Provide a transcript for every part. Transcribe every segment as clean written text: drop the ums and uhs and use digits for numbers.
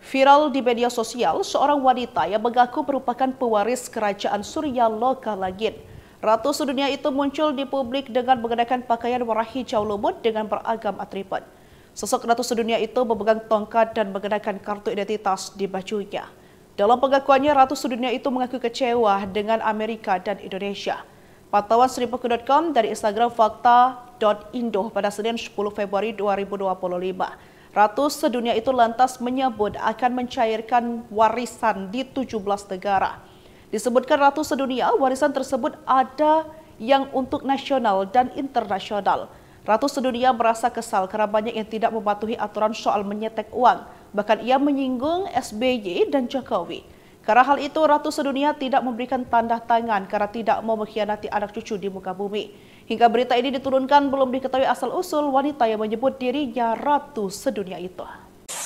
Viral di media sosial, seorang wanita yang mengaku merupakan pewaris kerajaan Surya Loka Langit. Ratu sedunia itu muncul di publik dengan mengenakan pakaian warna hijau lumut dengan beragam atribut. Sosok Ratu sedunia itu memegang tongkat dan mengenakan kartu identitas di bajunya. Dalam pengakuannya, Ratu sedunia itu mengaku kecewa dengan Amerika dan Indonesia. Pantauan Sripaku.com dari Instagram fakta.indo pada Senin 10 Februari 2025. Ratu sedunia itu lantas menyebut akan mencairkan warisan di 17 negara. Disebutkan Ratu sedunia, warisan tersebut ada yang untuk nasional dan internasional. Ratu sedunia merasa kesal karena banyak yang tidak mematuhi aturan soal menyetek uang. Bahkan ia menyinggung SBY dan Jokowi. Karena hal itu, Ratu sedunia tidak memberikan tanda tangan karena tidak mau mengkhianati anak cucu di muka bumi. Hingga berita ini diturunkan, belum diketahui asal-usul wanita yang menyebut dirinya Ratu sedunia itu.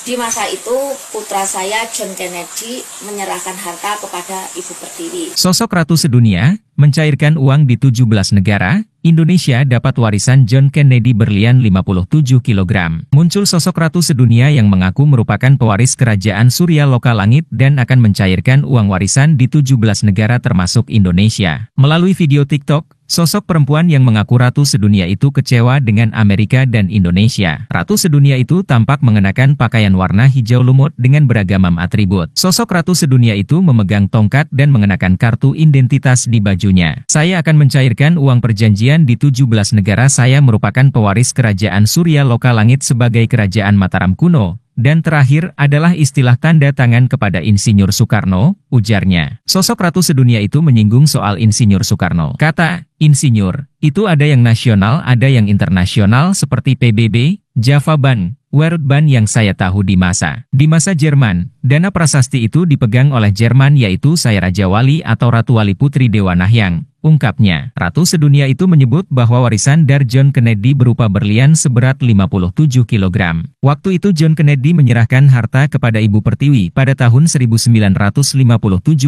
Di masa itu, putra saya John Kennedy menyerahkan harta kepada Ibu Pertiwi. Sosok Ratu sedunia mencairkan uang di 17 negara. Indonesia dapat warisan John Kennedy berlian 57 kg. Muncul sosok Ratu sedunia yang mengaku merupakan pewaris kerajaan Surya Loka Langit dan akan mencairkan uang warisan di 17 negara termasuk Indonesia. Melalui video TikTok, sosok perempuan yang mengaku Ratu sedunia itu kecewa dengan Amerika dan Indonesia. Ratu sedunia itu tampak mengenakan pakaian warna hijau lumut dengan beragam atribut. Sosok Ratu sedunia itu memegang tongkat dan mengenakan kartu identitas di bajunya. Saya akan mencairkan uang perjanjian di 17 negara. Saya merupakan pewaris kerajaan Surya Loka Langit sebagai kerajaan Mataram kuno. Dan terakhir adalah istilah tanda tangan kepada Insinyur Soekarno, ujarnya. Sosok Ratu sedunia itu menyinggung soal Insinyur Soekarno. Kata Insinyur, itu ada yang nasional, ada yang internasional seperti PBB, Java Bank, World Bank yang saya tahu di masa Jerman. Dana prasasti itu dipegang oleh Jerman, yaitu saya Raja Wali atau Ratu Wali Putri Dewa Nahyang. Ungkapnya, Ratu sedunia itu menyebut bahwa warisan dari John Kennedy berupa berlian seberat 57 kg. Waktu itu John Kennedy menyerahkan harta kepada Ibu Pertiwi pada tahun 1957,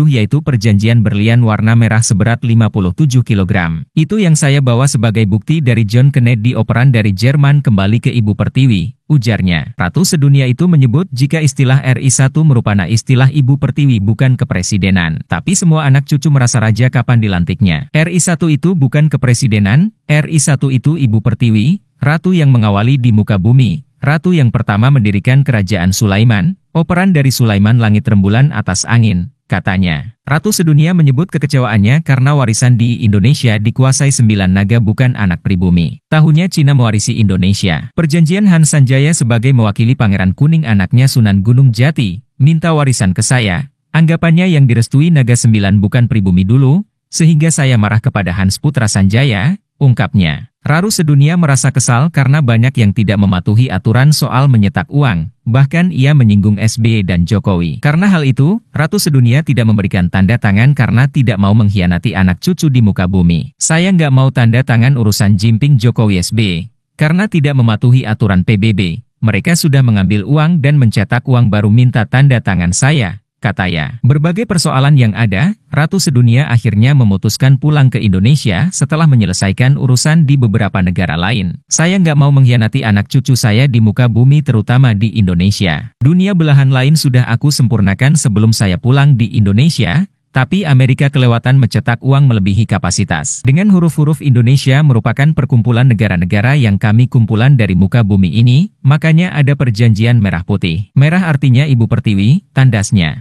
yaitu perjanjian berlian warna merah seberat 57 kg. Itu yang saya bawa sebagai bukti dari John Kennedy, operan dari Jerman kembali ke Ibu Pertiwi, ujarnya. Ratu sedunia itu menyebut jika istilah RI1 merupakan istilah Ibu Pertiwi, bukan kepresidenan. Tapi semua anak cucu merasa raja kapan dilantiknya. RI1 itu bukan kepresidenan, RI1 itu Ibu Pertiwi, Ratu yang mengawali di muka bumi, Ratu yang pertama mendirikan kerajaan Sulaiman, operan dari Sulaiman langit rembulan atas angin, katanya. Ratu sedunia menyebut kekecewaannya karena warisan di Indonesia dikuasai 9 naga bukan anak pribumi. Tahunnya Cina mewarisi Indonesia. Perjanjian Han Sanjaya sebagai mewakili Pangeran Kuning anaknya Sunan Gunung Jati, minta warisan ke saya. Anggapannya yang direstui naga 9 bukan pribumi dulu, sehingga saya marah kepada Hans Putra Sanjaya, ungkapnya. Ratu sedunia merasa kesal karena banyak yang tidak mematuhi aturan soal menyetak uang, bahkan ia menyinggung SBY dan Jokowi. Karena hal itu, Ratu sedunia tidak memberikan tanda tangan karena tidak mau mengkhianati anak cucu di muka bumi. Saya nggak mau tanda tangan urusan Jinping Jokowi SBY, karena tidak mematuhi aturan PBB. Mereka sudah mengambil uang dan mencetak uang baru minta tanda tangan saya, katanya. Berbagai persoalan yang ada, Ratu sedunia akhirnya memutuskan pulang ke Indonesia setelah menyelesaikan urusan di beberapa negara lain. Saya nggak mau mengkhianati anak cucu saya di muka bumi, terutama di Indonesia. Dunia belahan lain sudah aku sempurnakan sebelum saya pulang di Indonesia, tapi Amerika kelewatan mencetak uang melebihi kapasitas. Dengan huruf-huruf Indonesia merupakan perkumpulan negara-negara yang kami kumpulan dari muka bumi ini, makanya ada perjanjian merah putih. Merah artinya Ibu Pertiwi, tandasnya.